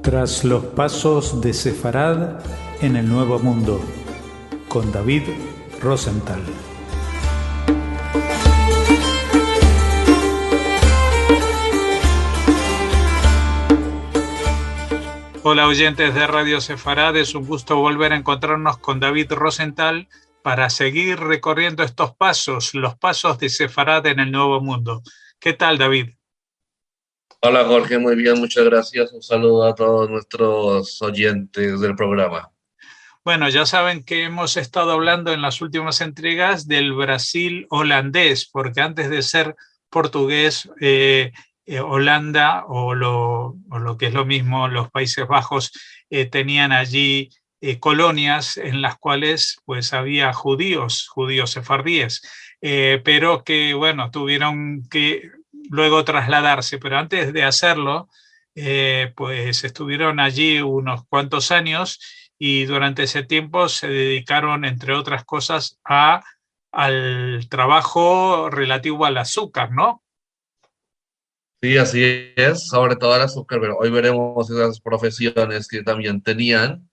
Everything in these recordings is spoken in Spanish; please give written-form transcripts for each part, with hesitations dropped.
Tras los pasos de Sefarad en el Nuevo Mundo, con David Rosenthal. Hola oyentes de Radio Sefarad, es un gusto volver a encontrarnos con David Rosenthal para seguir recorriendo estos pasos, los pasos de Sefarad en el Nuevo Mundo. ¿Qué tal, David? Hola Jorge, muy bien, muchas gracias. Un saludo a todos nuestros oyentes del programa. Bueno, ya saben que hemos estado hablando en las últimas entregas del Brasil holandés, porque antes de ser portugués, Holanda o lo que es lo mismo, los Países Bajos, tenían allí colonias en las cuales pues había judíos sefardíes, pero que bueno, tuvieron que luego trasladarse, pero antes de hacerlo, pues estuvieron allí unos cuantos años y durante ese tiempo se dedicaron, entre otras cosas, al trabajo relativo al azúcar, ¿no? Sí, así es, sobre todo el azúcar, pero hoy veremos esas profesiones que también tenían,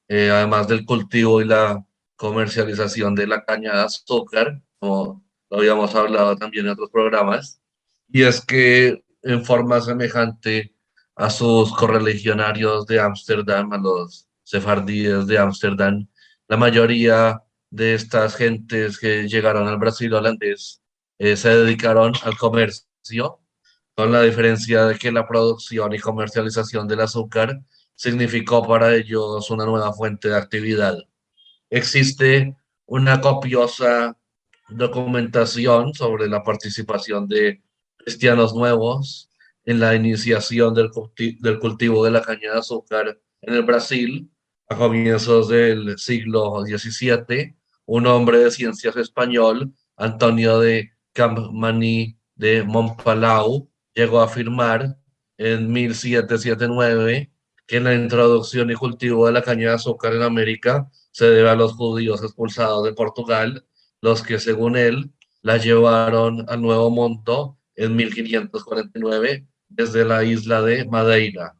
además del cultivo y la comercialización de la caña de azúcar, como lo habíamos hablado también en otros programas, y es que en forma semejante a sus correligionarios de Ámsterdam, a los sefardíes de Ámsterdam, la mayoría de estas gentes que llegaron al Brasil holandés se dedicaron al comercio, con la diferencia de que la producción y comercialización del azúcar significó para ellos una nueva fuente de actividad. Existe una copiosa documentación sobre la participación de cristianos nuevos en la iniciación del cultivo de la caña de azúcar en el Brasil a comienzos del siglo XVII. Un hombre de ciencias español, Antonio de Campmany de Montpalau, llegó a afirmar en 1779 que la introducción y cultivo de la caña de azúcar en América se debe a los judíos expulsados de Portugal, los que según él la llevaron al Nuevo Mundo en 1549 desde la isla de Madeira.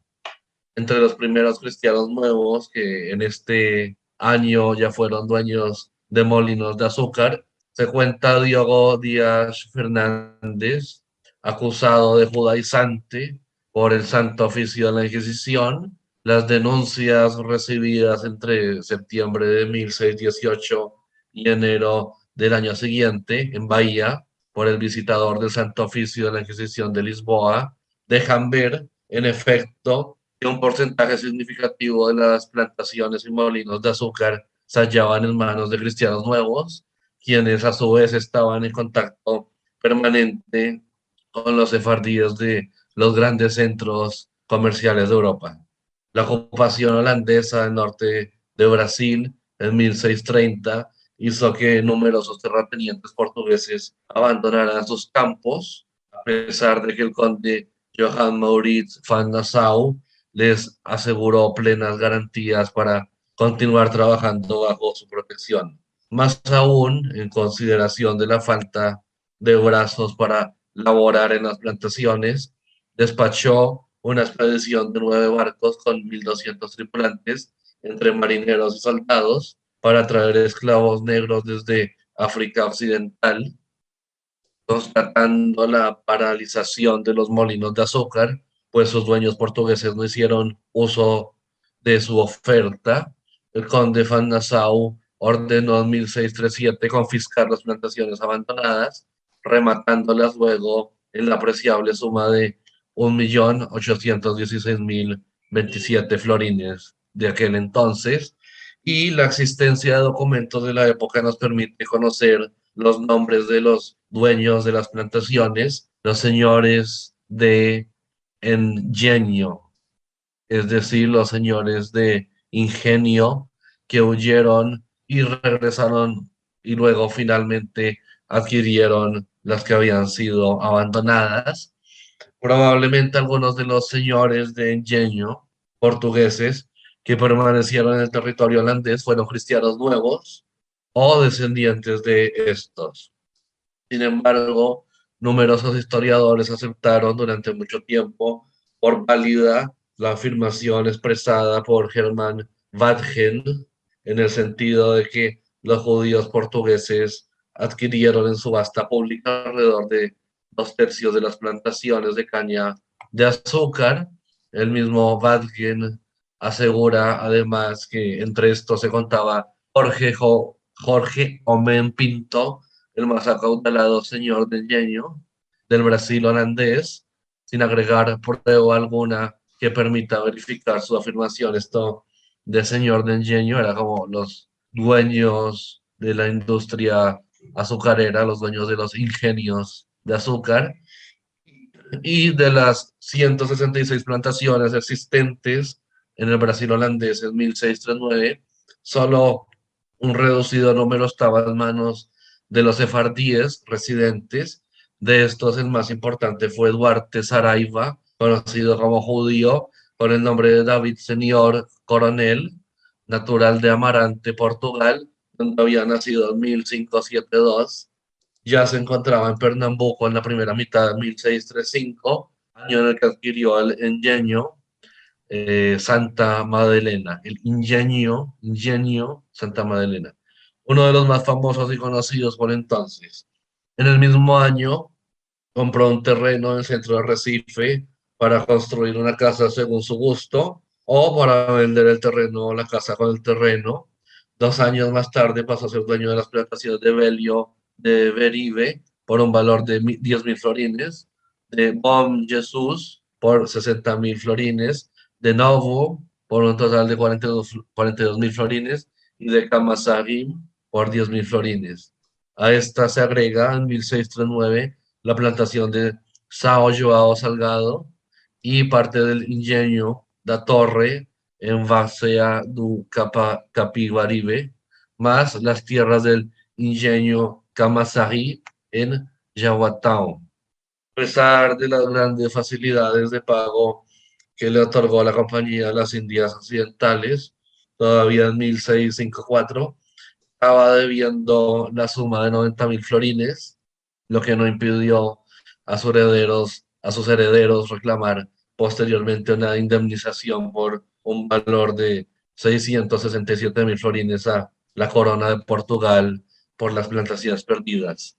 Entre los primeros cristianos nuevos que en este año ya fueron dueños de molinos de azúcar, se cuenta Diogo Díaz Fernández, acusado de judaizante por el Santo Oficio de la Inquisición. Las denuncias recibidas entre septiembre de 1618 y enero del año siguiente en Bahía por el visitador del Santo Oficio de la Inquisición de Lisboa dejan ver, en efecto, que un porcentaje significativo de las plantaciones y molinos de azúcar se hallaban en manos de cristianos nuevos, quienes a su vez estaban en contacto permanente con los sefardíes de los grandes centros comerciales de Europa. La ocupación holandesa del norte de Brasil en 1630 hizo que numerosos terratenientes portugueses abandonaran sus campos, a pesar de que el conde Johan Maurits van Nassau les aseguró plenas garantías para continuar trabajando bajo su protección. Más aún, en consideración de la falta de brazos para laborar en las plantaciones, despachó una expedición de 9 barcos con 1.200 tripulantes, entre marineros y soldados, para traer esclavos negros desde África Occidental, constatando la paralización de los molinos de azúcar, pues sus dueños portugueses no hicieron uso de su oferta. El conde van Nassau ordenó en 1637 confiscar las plantaciones abandonadas, rematándolas luego en la apreciable suma de 1.816.027 florines de aquel entonces, y la existencia de documentos de la época nos permite conocer los nombres de los dueños de las plantaciones, los señores de Engenio, es decir, los señores de Ingenio que huyeron y regresaron y luego finalmente adquirieron las que habían sido abandonadas. Probablemente algunos de los señores de Ingenio portugueses que permanecieron en el territorio holandés fueron cristianos nuevos o descendientes de estos. Sin embargo, numerosos historiadores aceptaron durante mucho tiempo por válida la afirmación expresada por Hermann Wadgen en el sentido de que los judíos portugueses adquirieron en subasta pública alrededor de 2/3 de las plantaciones de caña de azúcar. El mismo Wadgen asegura además que entre estos se contaba Jorge Homem Pinto, el más acaudalado señor de engenio del Brasil holandés, sin agregar prueba alguna que permita verificar su afirmación. Esto de señor de engenio era como los dueños de la industria azucarera, los dueños de los ingenios de azúcar, y de las 166 plantaciones existentes en el Brasil holandés en 1639, solo un reducido número estaba en manos de los sefardíes residentes. De estos, el más importante fue Duarte Saraiva, conocido como judío, con el nombre de David Senior Coronel, natural de Amarante, Portugal, donde había nacido en 1572. Ya se encontraba en Pernambuco en la primera mitad de 1635, año en el que adquirió el ingenio Santa Madalena, el ingenio Santa Madalena, uno de los más famosos y conocidos por entonces. En el mismo año compró un terreno en el centro de Recife para construir una casa según su gusto o para vender el terreno o la casa con el terreno. 2 años más tarde pasó a ser dueño de las plantaciones de Belio de Beribe por un valor de 10.000 florines, de Bom Jesus por 60.000 florines, de Novo por un total de 42.000 florines y de Camasarim por 10.000 florines. A esta se agrega en 1639 la plantación de São João Salgado y parte del ingenio da Torre en Várzea do Capibaribe, más las tierras del ingenio Camaçari en Jaguatão. A pesar de las grandes facilidades de pago que le otorgó la Compañía de las Indias Occidentales, todavía en 1654, estaba debiendo la suma de 90.000 florines, lo que no impidió a sus herederos reclamar posteriormente una indemnización por un valor de 667.000 florines a la corona de Portugal por las plantaciones perdidas.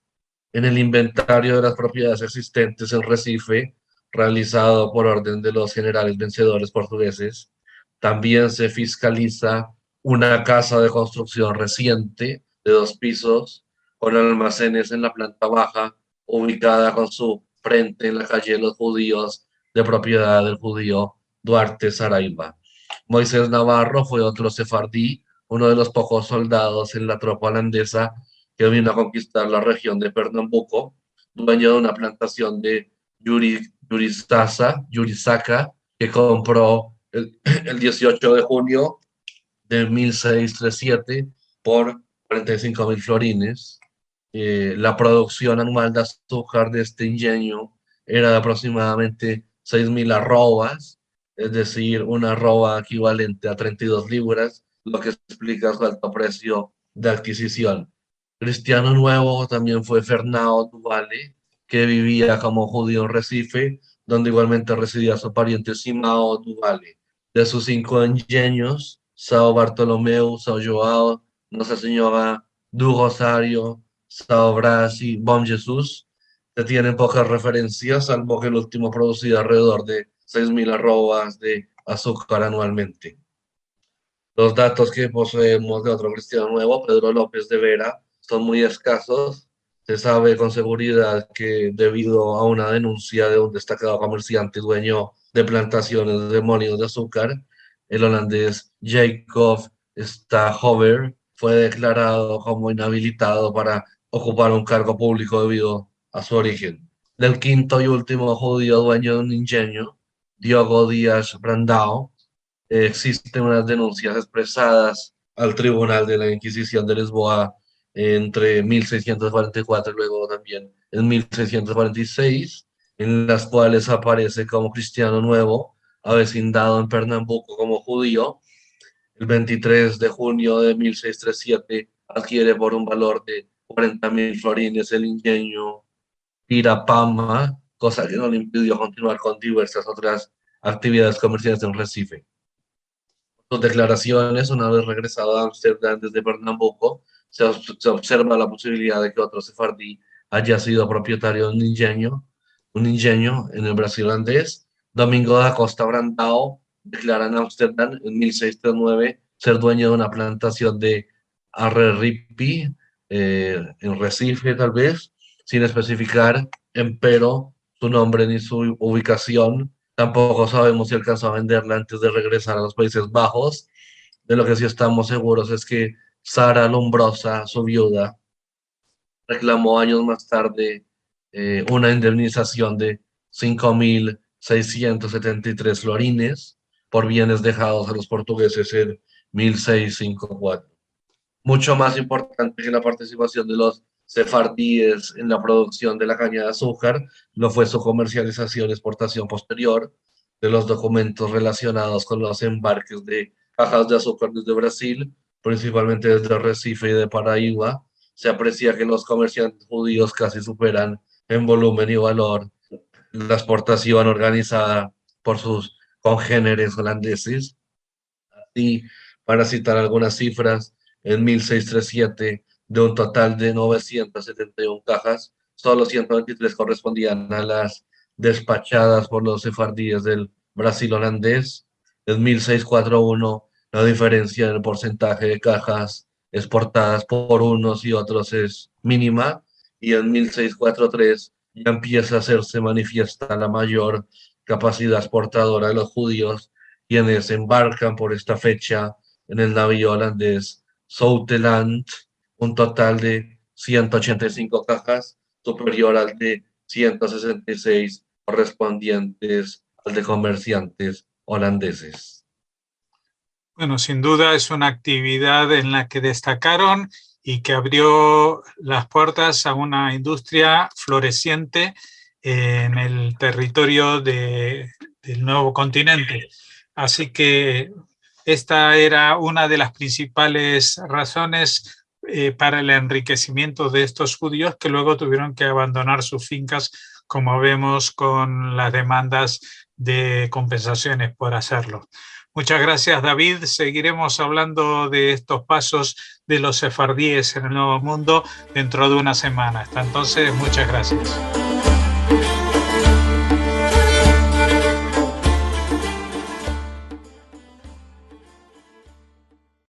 En el inventario de las propiedades existentes en Recife, realizado por orden de los generales vencedores portugueses, también se fiscaliza una casa de construcción reciente de 2 pisos con almacenes en la planta baja, ubicada con su frente en la calle de los Judíos, de propiedad del judío Duarte Saraiva. Moisés Navarro fue otro sefardí, uno de los pocos soldados en la tropa holandesa que vino a conquistar la región de Pernambuco, dueño de una plantación de Yurisaca, que compró el 18 de junio de 1637 por 45.000 florines. La producción anual de azúcar de este ingenio era de aproximadamente 6.000 arrobas, es decir, una arroba equivalente a 32 libras, lo que explica su alto precio de adquisición. Cristiano Nuevo también fue Fernão Duvale, que vivía como judío en Recife, donde igualmente residía su pariente Simão Duvale. De sus 5 ingenios, São Bartolomeu, São João, Nossa Senhora do Rosario, São Brás y Bom Jesus, se tienen pocas referencias, salvo que el último producía alrededor de 6.000 arrobas de azúcar anualmente. Los datos que poseemos de otro cristiano nuevo, Pedro López de Vera, son muy escasos. Se sabe con seguridad que debido a una denuncia de un destacado comerciante dueño de plantaciones de molinos de azúcar, el holandés Jacob Stahover fue declarado como inhabilitado para ocupar un cargo público debido a su origen. Del quinto y último judío dueño de un ingenio, Diogo Díaz Brandão, existen unas denuncias expresadas al Tribunal de la Inquisición de Lisboa entre 1644 y luego también en 1646, en las cuales aparece como cristiano nuevo, avecindado en Pernambuco como judío. El 23 de junio de 1637 adquiere por un valor de 40.000 florines el ingenio Pirapama, cosa que no le impidió continuar con diversas otras actividades comerciales en Recife. Sus declaraciones, una vez regresado a Ámsterdam desde Pernambuco, se observa la posibilidad de que otro sefardí haya sido propietario de un ingenio en el Brasil holandés. Domingo da Costa Brandao declara en Ámsterdam en 1639 ser dueño de una plantación de arreripi en Recife, tal vez, sin especificar, empero, su nombre ni su ubicación. Tampoco sabemos si alcanzó a venderla antes de regresar a los Países Bajos. De lo que sí estamos seguros es que Sara Lombrosa, su viuda, reclamó años más tarde una indemnización de 5.673 florines por bienes dejados a los portugueses en 1654. Mucho más importante que la participación de los sefardíes en la producción de la caña de azúcar lo fue su comercialización y exportación posterior de los documentos relacionados con los embarques de cajas de azúcar desde Brasil, principalmente desde Recife y de Paraíba. Se aprecia que los comerciantes judíos casi superan en volumen y valor la exportación organizada por sus congéneres holandeses. Y para citar algunas cifras, en 1637, de un total de 971 cajas, solo 123 correspondían a las despachadas por los sefardíes del Brasil holandés. En 1641, la diferencia en el porcentaje de cajas exportadas por unos y otros es mínima, y en 1643 ya empieza a hacerse manifiesta la mayor capacidad exportadora de los judíos, quienes embarcan por esta fecha en el navío holandés Southland, un total de 185 cajas, superior al de 166 correspondientes al de comerciantes holandeses. Bueno, sin duda es una actividad en la que destacaron y que abrió las puertas a una industria floreciente en el territorio del nuevo continente. Así que esta era una de las principales razones para el enriquecimiento de estos judíos, que luego tuvieron que abandonar sus fincas, como vemos con las demandas de compensaciones por hacerlo. Muchas gracias, David. Seguiremos hablando de estos pasos de los sefardíes en el Nuevo Mundo dentro de una semana. Hasta entonces, muchas gracias.